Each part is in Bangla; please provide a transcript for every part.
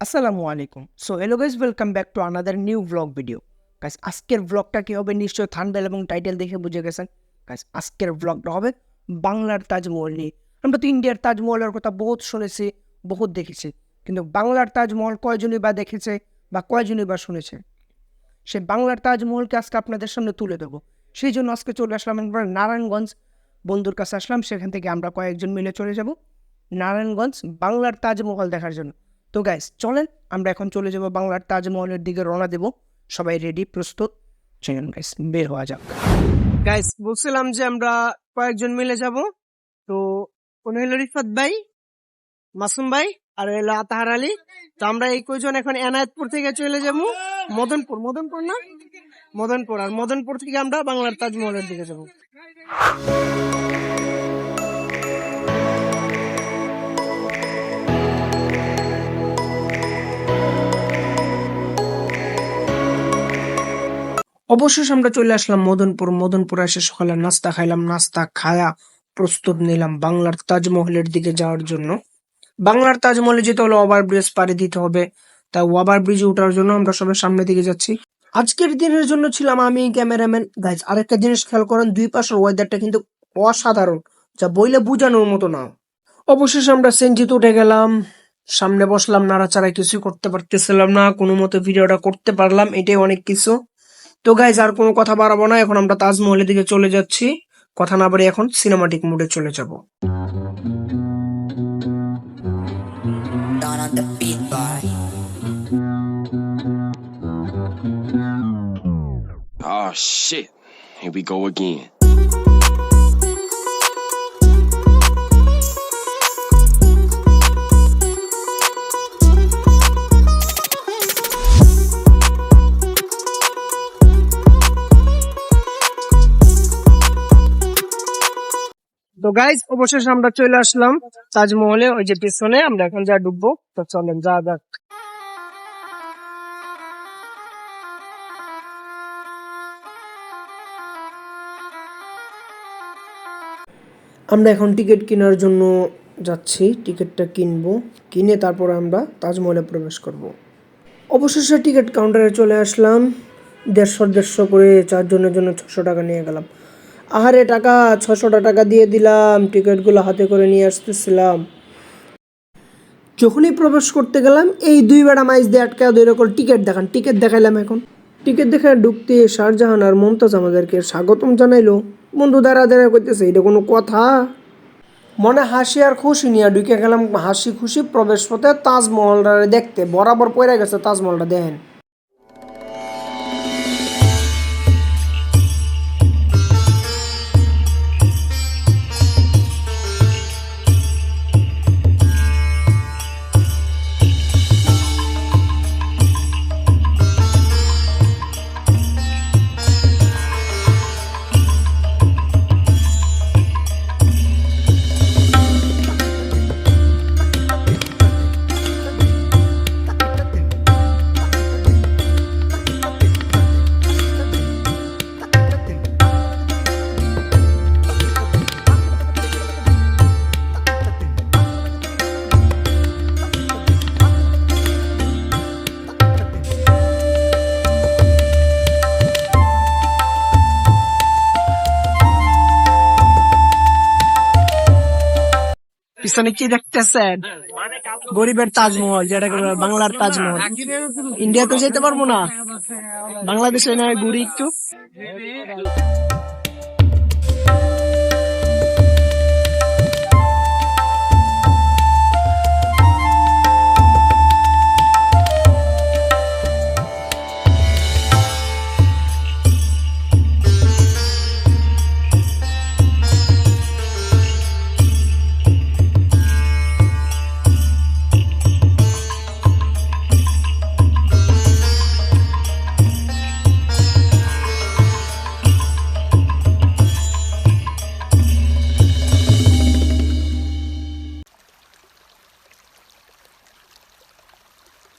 আসসালামু আলাইকুম। So hello guys, welcome back to another new blog video. Guys, আজকের ব্লগটা কি হবে নিশ্চয়ই থাম্বনেল এবং টাইটেল দেখে বুঝে গেছেন। গাইস, আজকের ব্লগটা হবে বাংলার তাজমহল নিয়ে। আমরা তো ইন্ডিয়ার তাজমহলের কথা বহুত শুনেছি, বহুত দেখেছি, কিন্তু বাংলার তাজমহল কয়জনই বা দেখেছে বা কয়জনই বা শুনেছে? সে বাংলার তাজমহলকে আজকে আপনাদের সামনে তুলে দেবো। সেই জন্য আজকে চলে আসলাম আমরা নারায়ণগঞ্জ, বন্ধুর কাছে আসলাম। সেখান থেকে আমরা কয়েকজন মিলে চলে যাব নারায়ণগঞ্জ বাংলার তাজমহল দেখার জন্য। তো গাইস চলেন, আমরা এখন চলে যাব বাংলার তাজমহলের দিকে, রওনা দেব। সবাই রেডি, প্রস্তুত? চলেন গাইস, বের হওয়া যাক। গাইস, বলছিলাম যে আমরা কয়েকজন মিলে যাব। তো উনি হলো রিফাত ভাই, মাসুম ভাই, আর হলো আতাহার আলী। তো আমরা এই কয়জন এখন এনায়েতপুর থেকে চলে যাব মদনপুর। মদনপুর না, মদনপুর। আর মদনপুর থেকে আমরা বাংলার তাজমহলের দিকে যাব। অবশেষে আমরা চলে আসলাম মদনপুর। মদনপুর এসে সকালে নাস্তা খাইলাম, নাস্তা খায়া প্রস্তুত নিলাম বাংলার তাজমহলের দিকে যাওয়ার জন্য। বাংলার তাজমহলে যেতে হলে ওভারব্রিজ পাড়ি দিতে হবে, তাই ওভারব্রিজে ওঠার জন্য আমরা সবাই সামনের দিকে যাচ্ছি। আজকের দিনের জন্য ছিলাম আমি ক্যামেরাম্যান। গাইজ, আরেকটা জিনিস খেয়াল করেন, দুই পাশের ওয়েদারটা কিন্তু অসাধারণ, যা বইলে বোঝানোর মতো না। অবশেষে আমরা সেনজিতে উঠে গেলাম, সামনে বসলাম, নাড়াচাড়া কিছুই করতে পারতেছিলাম না, কোনো মতো ভিডিওটা করতে পারলাম, এটাই অনেক কিছু। তো গাইজ, আর কোনো কথা বাড়াবো না, এখন আমরা তাজমহলের দিকে চলে যাচ্ছি। কথা না বাড়ি এখন সিনেমাটিক মুডে চলে যাব। Down on the beat boy. Oh shit. Here we go again. তো গাইজ, অবশেষে আমরা চলে আসলাম তাজমহলে, ওই যে পিছনে। আমরা এখন যা ঢুকবো, তো চলেন যা যাক। আমরা এখন টিকিট কেনার জন্য যাচ্ছি, টিকিটটা কিনবো, কিনে তারপর আমরা তাজমহলে প্রবেশ করব। অবশেষে টিকিট কাউন্টারে চলে আসলাম। 150 করে, 4 জনের জন্য 600 টাকা নিয়ে গেলাম। আহারে, টাকা 600 টাকা দিয়ে দিলাম, টিকিটগুলো হাতে করে নিয়ে আসতেছিলাম। যখনই প্রবেশ করতে গেলাম, এই দুই বেড়া মাইজ দিয়ে আটকা ধরে করে টিকিট দেখান। টিকিট দেখাইলাম, এখন টিকিট দেখে ঢুকতে শাহজাহান আর মমতাজ আমাদেরকে স্বাগতম জানাইলো। বন্ধু দাঁড়া দাঁড়া করতেছে, এটা কোনো কথা? মনে হাসি আর খুশি নিয়ে ঢুকে গেলাম, হাসি খুশি প্রবেশ পথে তাজমহলটা দেখতে। বরাবর পড়ে গেছে তাজমহলটা, দেখেন। পিছনে কি দেখতেছেন? গরিবের তাজমহল, যেটাকে বাংলার তাজমহল। ইন্ডিয়াতে যেতে পারবো না, বাংলাদেশে না ঘুরি একটু।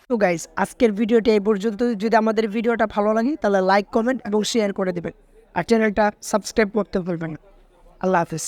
তো গাইস, আজকের ভিডিওটা এই পর্যন্ত। যদি আমাদের ভিডিওটা ভালো লাগে তাহলে লাইক, কমেন্ট এবং শেয়ার করে দেবেন, আর চ্যানেলটা সাবস্ক্রাইব করতে ভুলবেন না। আল্লাহ হাফিজ।